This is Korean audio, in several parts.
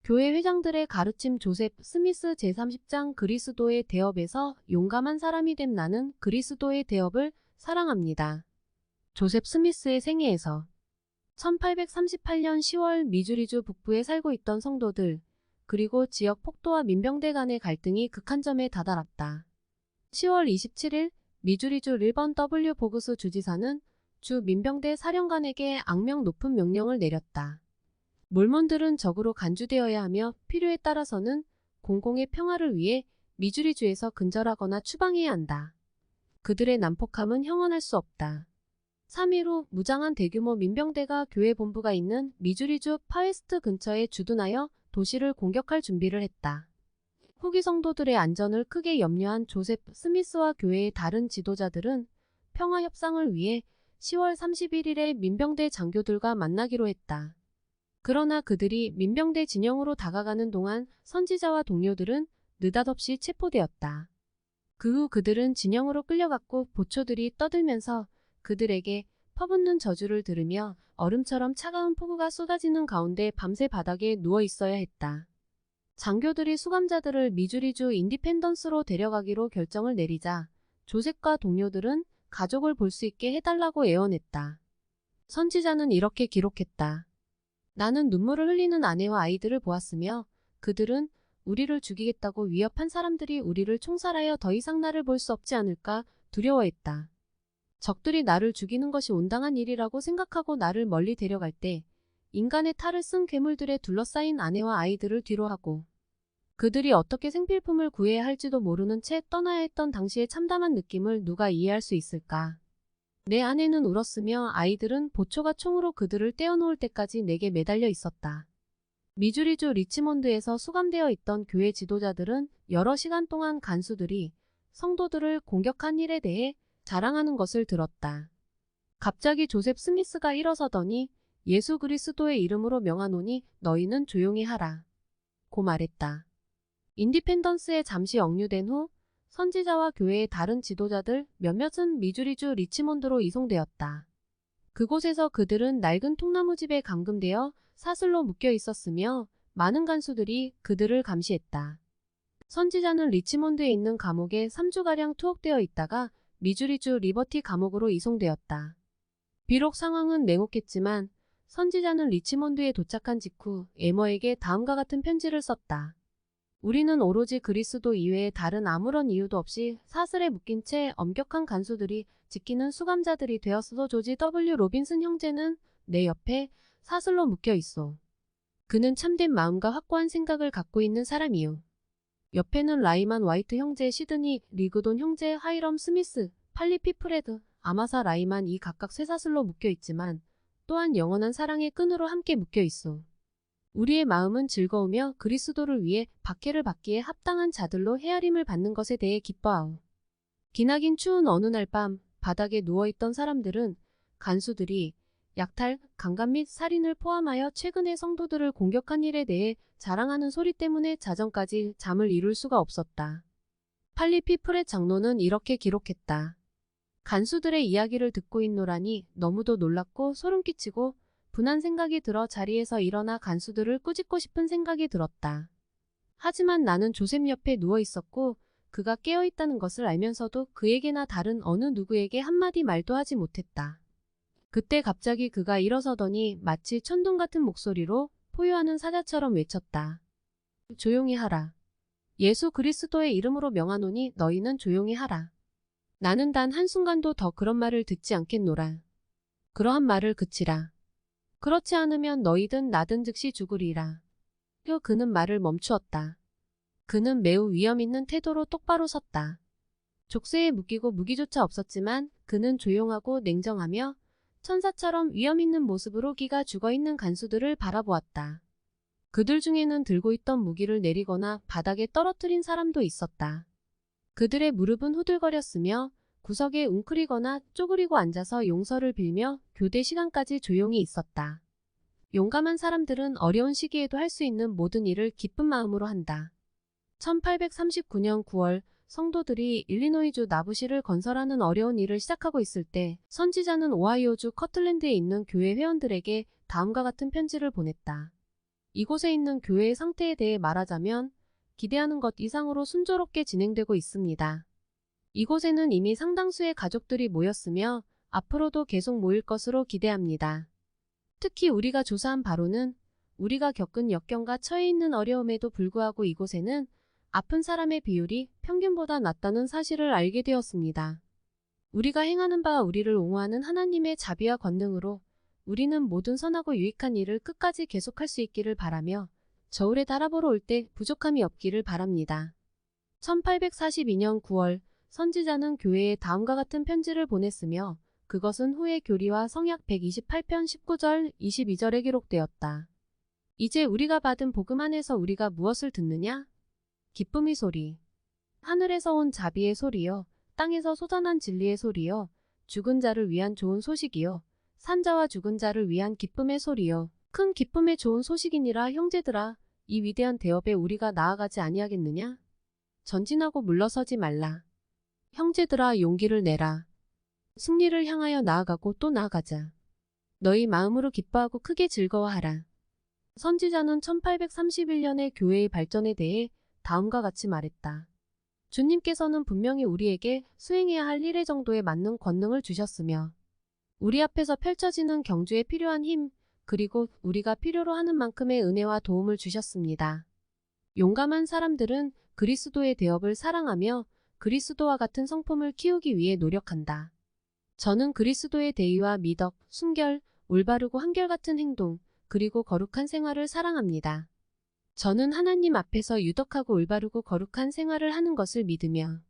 교회 회장들의 가르침 조셉 스미스 제30장 그리스도의 대업에서 용감한 사람이 된 나는 그리스도의 대업을 사랑합니다. 조셉 스미스의 생애에서 1838년 10월 미주리주 북부에 살고 있던 성도들, 그리고 지역 폭도와 민병대 간의 갈등이 극한점에 다다랐다. 10월 27일 미주리주 릴번 W 보그스 주지사는 주 민병대 사령관에게 악명 높은 명령을 내렸다. 몰몬들은 적으로 간주되어야 하며 필요에 따라서는 공공의 평화를 위해 미주리주에서 근절하거나 추방해야 한다. 그들의 난폭함은 형언할 수 없다. 3일 후 무장한 대규모 민병대가 교회 본부가 있는 미주리주 파웨스트 근처에 주둔하여 도시를 공격할 준비를 했다. 후기 성도들의 안전을 크게 염려한 조셉 스미스와 교회의 다른 지도자들은 평화 협상을 위해 10월 31일에 민병대 장교들과 만나기로 했다. 그러나 그들이 민병대 진영으로 다가가는 동안 선지자와 동료들은 느닷없이 체포되었다. 그 후 그들은 진영으로 끌려갔고 보초들이 떠들면서 그들에게 퍼붓는 저주를 들으며 얼음처럼 차가운 폭우가 쏟아지는 가운데 밤새 바닥에 누워 있어야 했다. 장교들이 수감자들을 미주리주 인디펜던스로 데려가기로 결정을 내리자 조셉과 동료들은 가족을 볼 수 있게 해달라고 애원했다. 선지자는 이렇게 기록했다. 나는 눈물을 흘리는 아내와 아이들을 보았으며 그들은 우리를 죽이겠다고 위협한 사람들이 우리를 총살하여 더 이상 나를 볼 수 없지 않을까 두려워했다. 적들이 나를 죽이는 것이 온당한 일이라고 생각하고 나를 멀리 데려갈 때 인간의 탈을 쓴 괴물들에 둘러싸인 아내와 아이들을 뒤로하고 그들이 어떻게 생필품을 구해야 할지도 모르는 채 떠나야 했던 당시의 참담한 느낌을 누가 이해할 수 있을까? 내 아내는 울었으며 아이들은 보초가 총으로 그들을 떼어놓을 때까지 내게 매달려 있었다. 미주리주 리치몬드에서 수감되어 있던 교회 지도자들은 여러 시간 동안 간수들이 성도들을 공격한 일에 대해 자랑하는 것을 들었다. 갑자기 조셉 스미스가 일어서더니 예수 그리스도의 이름으로 명하노니 너희는 조용히 하라. 고 말했다. 인디펜던스에 잠시 억류된 후 선지자와 교회의 다른 지도자들 몇몇은 미주리주 리치몬드로 이송되었다. 그곳에서 그들은 낡은 통나무집에 감금되어 사슬로 묶여 있었으며 많은 간수들이 그들을 감시했다. 선지자는 리치몬드에 있는 감옥에 3주가량 투옥되어 있다가 미주리주 리버티 감옥으로 이송되었다. 비록 상황은 냉혹했지만 선지자는 리치몬드에 도착한 직후 에머에게 다음과 같은 편지를 썼다. 우리는 오로지 그리스도 이외에 다른 아무런 이유도 없이 사슬에 묶인 채 엄격한 간수들이 지키는 수감자들이 되었어도 조지 W. 로빈슨 형제는 내 옆에 사슬로 묶여 있어. 그는 참된 마음과 확고한 생각을 갖고 있는 사람이요. 옆에는 라이만 와이트 형제, 시드니 리그돈 형제, 하이럼 스미스, 팔리 피프레드, 아마사 라이만 이 각각 쇠사슬로 묶여 있지만 또한 영원한 사랑의 끈으로 함께 묶여 있어. 우리의 마음은 즐거우며 그리스도를 위해 박해를 받기에 합당한 자들로 헤아림을 받는 것에 대해 기뻐하오. 기나긴 추운 어느 날 밤 바닥에 누워있던 사람들은 간수들이 약탈, 강간 및 살인을 포함하여 최근의 성도들을 공격한 일에 대해 자랑하는 소리 때문에 자정까지 잠을 이룰 수가 없었다. 팔리 피프렛 장로는 이렇게 기록했다. 간수들의 이야기를 듣고 있노라니 너무도 놀랍고 소름끼치고 분한 생각이 들어 자리에서 일어나 간수들을 꾸짖고 싶은 생각이 들었다. 하지만 나는 조셉 옆에 누워 있었고 그가 깨어있다는 것을 알면서도 그에게나 다른 어느 누구에게 한마디 말도 하지 못했다. 그때 갑자기 그가 일어서더니 마치 천둥 같은 목소리로 포효하는 사자처럼 외쳤다. 조용히 하라. 예수 그리스도의 이름으로 명하노니 너희는 조용히 하라. 나는 단 한순간도 더 그런 말을 듣지 않겠노라. 그러한 말을 그치라. 그렇지 않으면 너희든 나든 즉시 죽으리라. 그는 말을 멈추었다. 그는 매우 위험 있는 태도로 똑바로 섰다. 족쇄에 묶이고 무기조차 없었지만 그는 조용하고 냉정하며 천사처럼 위험 있는 모습으로 기가 죽어있는 간수들을 바라보았다. 그들 중에는 들고 있던 무기를 내리거나 바닥에 떨어뜨린 사람도 있었다. 그들의 무릎은 후들거렸으며 구석에 웅크리거나 쪼그리고 앉아서 용서를 빌며 교대 시간까지 조용히 있었다. 용감한 사람들은 어려운 시기에도 할 수 있는 모든 일을 기쁜 마음으로 한다. 1839년 9월 성도들이 일리노이주 나부시를 건설하는 어려운 일을 시작하고 있을 때 선지자는 오하이오주 커틀랜드에 있는 교회 회원들에게 다음과 같은 편지를 보냈다. 이곳에 있는 교회의 상태에 대해 말하자면 기대하는 것 이상으로 순조롭게 진행되고 있습니다. 이곳에는 이미 상당수의 가족들이 모였으며 앞으로도 계속 모일 것으로 기대합니다. 특히 우리가 조사한 바로는 우리가 겪은 역경과 처해 있는 어려움에도 불구하고 이곳에는 아픈 사람의 비율이 평균보다 낮다는 사실을 알게 되었습니다. 우리가 행하는 바와 우리를 옹호하는 하나님의 자비와 권능으로 우리는 모든 선하고 유익한 일을 끝까지 계속할 수 있기를 바라며 저울에 달아보러 올 때 부족함이 없기를 바랍니다. 1842년 9월 선지자는 교회에 다음과 같은 편지를 보냈으며 그것은 후의 교리와 성약 128편 19절 22절에 기록되었다. 이제 우리가 받은 복음 안에서 우리가 무엇을 듣느냐? 기쁨의 소리. 하늘에서 온 자비의 소리요. 땅에서 솟아난 진리의 소리요. 죽은 자를 위한 좋은 소식이요. 산자와 죽은 자를 위한 기쁨의 소리요. 큰 기쁨의 좋은 소식이니라. 형제들아, 이 위대한 대업에 우리가 나아가지 아니하겠느냐? 전진하고 물러서지 말라. 형제들아, 용기를 내라. 승리를 향하여 나아가고 또 나아가자. 너희 마음으로 기뻐하고 크게 즐거워하라. 선지자는 1831년의 교회의 발전에 대해 다음과 같이 말했다. 주님께서는 분명히 우리에게 수행해야 할 일의 정도에 맞는 권능을 주셨으며 우리 앞에서 펼쳐지는 경주에 필요한 힘 그리고 우리가 필요로 하는 만큼의 은혜와 도움을 주셨습니다. 용감한 사람들은 그리스도의 대업을 사랑하며 그리스도와 같은 성품을 키우기 위해 노력한다. 저는 그리스도의 대의와 미덕, 순결, 올바르고 한결같은 행동, 그리고 거룩한 생활을 사랑합니다. 저는 하나님 앞에서 유덕하고 올바르고 거룩한 생활을 하는 것을 믿으며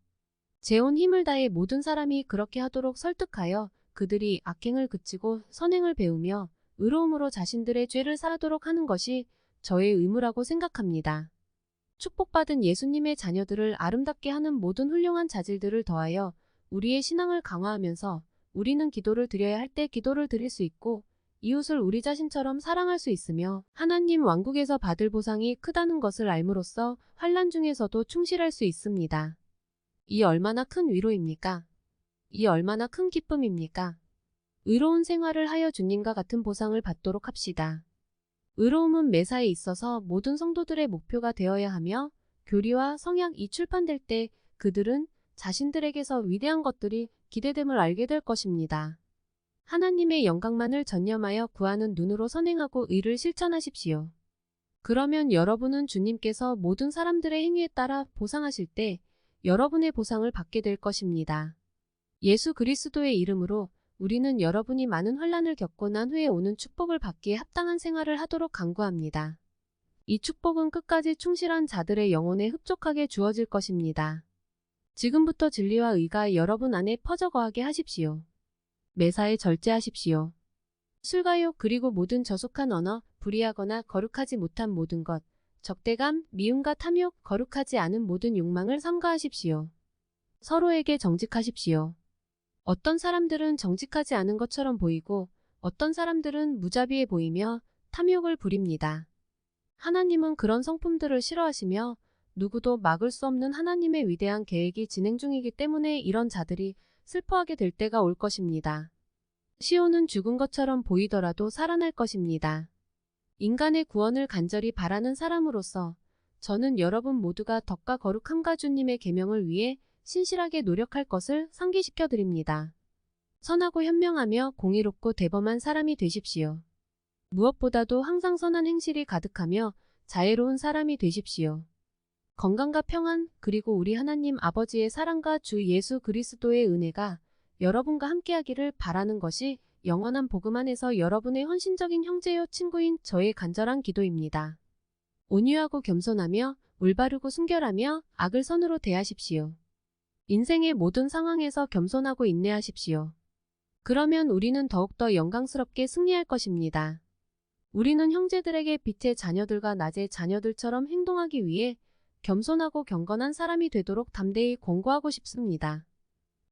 제 온 힘을 다해 모든 사람이 그렇게 하도록 설득하여 그들이 악행을 그치고 선행을 배우며 의로움으로 자신들의 죄를 사하도록 하는 것이 저의 의무라고 생각합니다. 축복받은 예수님의 자녀들을 아름답게 하는 모든 훌륭한 자질들을 더하여 우리의 신앙을 강화하면서 우리는 기도를 드려야 할 때 기도를 드릴 수 있고 이웃을 우리 자신처럼 사랑할 수 있으며 하나님 왕국에서 받을 보상이 크다는 것을 알므로써 환난 중에서도 충실할 수 있습니다. 이 얼마나 큰 위로입니까? 이 얼마나 큰 기쁨입니까? 의로운 생활을 하여 주님과 같은 보상을 받도록 합시다. 의로움은 매사에 있어서 모든 성도들의 목표가 되어야 하며 교리와 성약이 출판될 때 그들은 자신들에게서 위대한 것들이 기대됨을 알게 될 것입니다. 하나님의 영광만을 전념하여 구하는 눈으로 선행하고 의를 실천하십시오. 그러면 여러분은 주님께서 모든 사람들의 행위에 따라 보상하실 때 여러분의 보상을 받게 될 것입니다. 예수 그리스도의 이름으로 우리는 여러분이 많은 환난을 겪고 난 후에 오는 축복을 받기에 합당한 생활을 하도록 간구합니다. 이 축복은 끝까지 충실한 자들의 영혼에 흡족하게 주어질 것입니다. 지금부터 진리와 의가 여러분 안에 퍼져 거하게 하십시오. 매사에 절제하십시오. 술과욕 그리고 모든 저속한 언어, 불의하거나 거룩하지 못한 모든 것, 적대감, 미움과 탐욕, 거룩하지 않은 모든 욕망을 삼가하십시오. 서로에게 정직하십시오. 어떤 사람들은 정직하지 않은 것처럼 보이고 어떤 사람들은 무자비해 보이며 탐욕을 부립니다. 하나님은 그런 성품들을 싫어하시며 누구도 막을 수 없는 하나님의 위대한 계획이 진행 중이기 때문에 이런 자들이 슬퍼하게 될 때가 올 것입니다. 시온은 죽은 것처럼 보이더라도 살아날 것입니다. 인간의 구원을 간절히 바라는 사람으로서 저는 여러분 모두가 덕과 거룩함과 주님의 계명을 위해 신실하게 노력할 것을 상기시켜 드립니다. 선하고 현명하며 공의롭고 대범한 사람이 되십시오. 무엇보다도 항상 선한 행실이 가득하며 자애로운 사람이 되십시오. 건강과 평안 그리고 우리 하나님 아버지의 사랑과 주 예수 그리스도의 은혜가 여러분과 함께하기를 바라는 것이 영원한 복음 안에서 여러분의 헌신적인 형제요 친구인 저의 간절한 기도입니다. 온유하고 겸손하며 올바르고 순결하며 악을 선으로 대하십시오. 인생의 모든 상황에서 겸손하고 인내하십시오. 그러면 우리는 더욱더 영광스럽게 승리할 것입니다. 우리는 형제들에게 빛의 자녀들과 낮의 자녀들처럼 행동하기 위해 겸손하고 경건한 사람이 되도록 담대히 권고하고 싶습니다.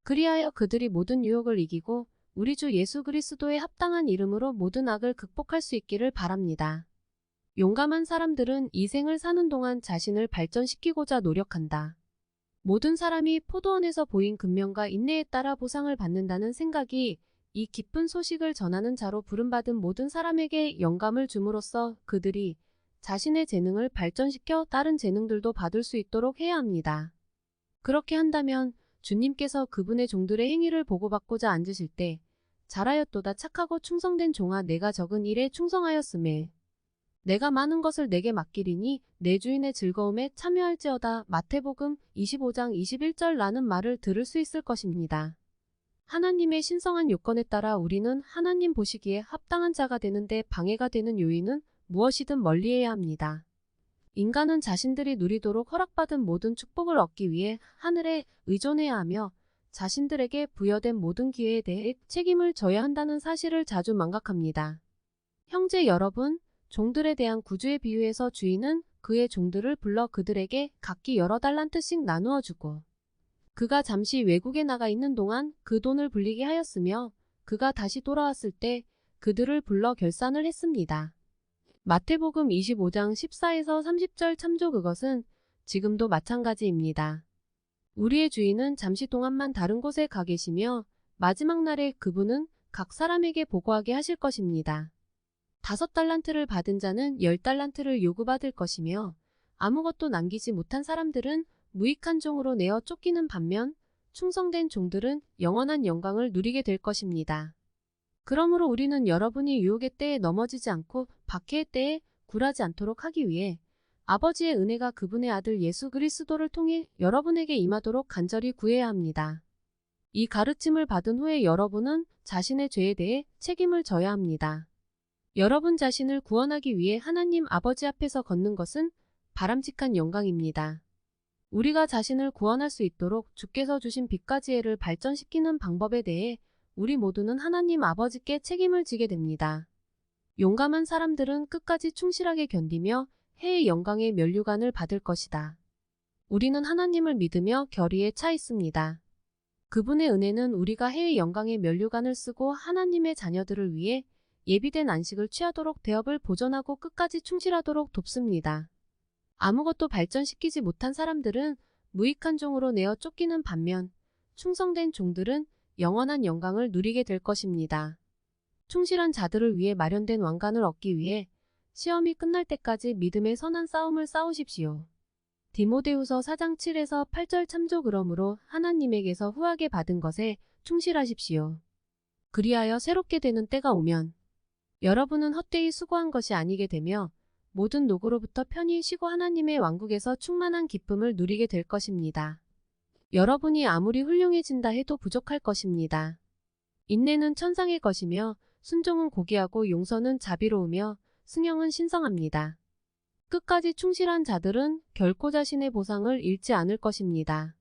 그리하여 그들이 모든 유혹을 이기고 우리 주 예수 그리스도의 합당한 이름으로 모든 악을 극복할 수 있기를 바랍니다. 용감한 사람들은 이 생을 사는 동안 자신을 발전시키고자 노력한다. 모든 사람이 포도원에서 보인 근면과 인내에 따라 보상을 받는다는 생각이 이 기쁜 소식을 전하는 자로 부름받은 모든 사람에게 영감을 줌으로써 그들이 자신의 재능을 발전시켜 다른 재능들도 받을 수 있도록 해야 합니다. 그렇게 한다면 주님께서 그분의 종들의 행위를 보고받고자 앉으실 때 잘하였도다 착하고 충성된 종아 내가 적은 일에 충성하였음에 내가 많은 것을 내게 맡기리니 내 주인의 즐거움에 참여할지어다 마태복음 25장 21절라는 말을 들을 수 있을 것입니다. 하나님의 신성한 요건에 따라 우리는 하나님 보시기에 합당한 자가 되는데 방해가 되는 요인은 무엇이든 멀리해야 합니다. 인간은 자신들이 누리도록 허락받은 모든 축복을 얻기 위해 하늘에 의존해야 하며 자신들에게 부여된 모든 기회에 대해 책임을 져야 한다는 사실을 자주 망각합니다. 형제 여러분, 종들에 대한 구주의 비유에서 주인은 그의 종들을 불러 그들에게 각기 여러 달란트씩 나누어 주고 그가 잠시 외국에 나가 있는 동안 그 돈을 불리게 하였으며 그가 다시 돌아왔을 때 그들을 불러 결산을 했습니다. 마태복음 25장 14에서 30절 참조. 그것은 지금도 마찬가지입니다. 우리의 주인은 잠시 동안만 다른 곳에 가 계시며 마지막 날에 그분은 각 사람에게 보고하게 하실 것입니다. 5달란트를 받은 자는 10달란트를 요구받을 것이며 아무것도 남기지 못한 사람들은 무익한 종으로 내어 쫓기는 반면 충성된 종들은 영원한 영광을 누리게 될 것입니다. 그러므로 우리는 여러분이 유혹의 때에 넘어지지 않고 박해의 때에 굴하지 않도록 하기 위해 아버지의 은혜가 그분의 아들 예수 그리스도를 통해 여러분에게 임하도록 간절히 구해야 합니다. 이 가르침을 받은 후에 여러분은 자신의 죄에 대해 책임을 져야 합니다. 여러분 자신을 구원하기 위해 하나님 아버지 앞에서 걷는 것은 바람직한 영광입니다. 우리가 자신을 구원할 수 있도록 주께서 주신 빛과 지혜를 발전시키는 방법에 대해 우리 모두는 하나님 아버지께 책임을 지게 됩니다. 용감한 사람들은 끝까지 충실하게 견디며 해의 영광의 면류관을 받을 것이다. 우리는 하나님을 믿으며 결의에 차 있습니다. 그분의 은혜는 우리가 해의 영광의 면류관을 쓰고 하나님의 자녀들을 위해 예비된 안식을 취하도록 대업을 보존하고 끝까지 충실하도록 돕습니다. 아무것도 발전시키지 못한 사람들은 무익한 종으로 내어 쫓기는 반면 충성된 종들은 영원한 영광을 누리게 될 것입니다. 충실한 자들을 위해 마련된 왕관을 얻기 위해 시험이 끝날 때까지 믿음의 선한 싸움을 싸우십시오. 디모데후서 4장 7에서 8절 참조. 그러므로 하나님에게서 후하게 받은 것에 충실하십시오. 그리하여 새롭게 되는 때가 오면 여러분은 헛되이 수고한 것이 아니게 되며 모든 노고로부터 편히 쉬고 하나님의 왕국에서 충만한 기쁨을 누리게 될 것입니다. 여러분이 아무리 훌륭해진다 해도 부족할 것입니다. 인내는 천상의 것이며 순종은 고귀하고 용서는 자비로우며 승형은 신성합니다. 끝까지 충실한 자들은 결코 자신의 보상을 잃지 않을 것입니다.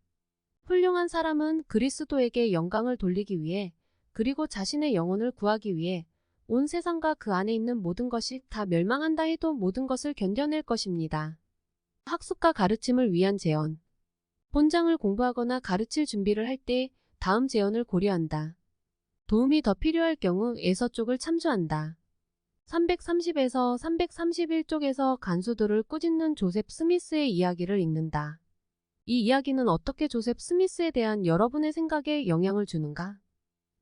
훌륭한 사람은 그리스도에게 영광을 돌리기 위해 그리고 자신의 영혼을 구하기 위해 온 세상과 그 안에 있는 모든 것이 다 멸망한다 해도 모든 것을 견뎌낼 것입니다. 학습과 가르침을 위한 제언. 본장을 공부하거나 가르칠 준비를 할 때 다음 제언을 고려한다. 도움이 더 필요할 경우 에서 쪽을 참조한다. 330에서 331쪽에서 간수들을 꾸짖는 조셉 스미스의 이야기를 읽는다. 이 이야기는 어떻게 조셉 스미스에 대한 여러분의 생각에 영향을 주는가?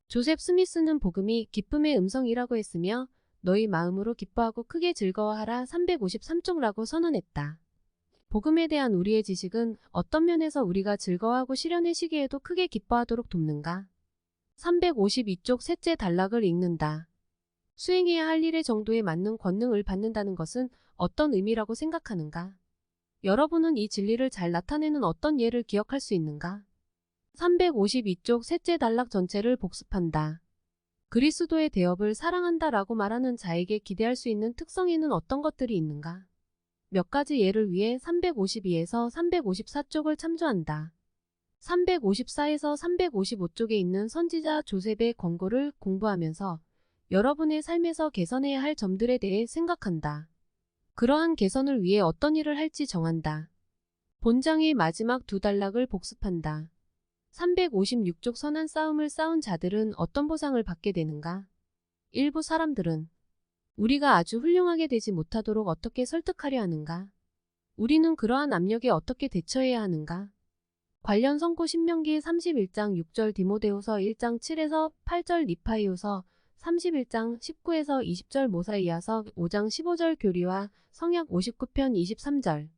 조셉 스미스는 복음이 기쁨의 음성이라고 했으며 너희 마음으로 기뻐하고 크게 즐거워하라 353쪽라고 선언했다. 복음에 대한 우리의 지식은 어떤 면에서 우리가 즐거워하고 시련의 시기에도 크게 기뻐하도록 돕는가? 352쪽 셋째 단락을 읽는다. 수행해야 할 일의 정도에 맞는 권능을 받는다는 것은 어떤 의미라고 생각하는가? 여러분은 이 진리를 잘 나타내는 어떤 예를 기억할 수 있는가? 352쪽 셋째 단락 전체를 복습한다. 그리스도의 대업을 사랑한다 라고 말하는 자에게 기대할 수 있는 특성에는 어떤 것들이 있는가? 몇 가지 예를 위해 352에서 354쪽을 참조한다. 354에서 355쪽에 있는 선지자 조셉의 권고를 공부하면서 여러분의 삶에서 개선해야 할 점들에 대해 생각한다. 그러한 개선을 위해 어떤 일을 할지 정한다. 본장의 마지막 두 단락을 복습한다. 356쪽 선한 싸움을 싸운 자들은 어떤 보상을 받게 되는가? 일부 사람들은 우리가 아주 훌륭하게 되지 못하도록 어떻게 설득하려 하는가? 우리는 그러한 압력에 어떻게 대처해야 하는가? 관련 선고 신명기 31장 6절 디모데후서 1장 7에서 8절 니파이후서 31장 19에서 20절 모사 이하서 5장 15절 교리와 성약 59편 23절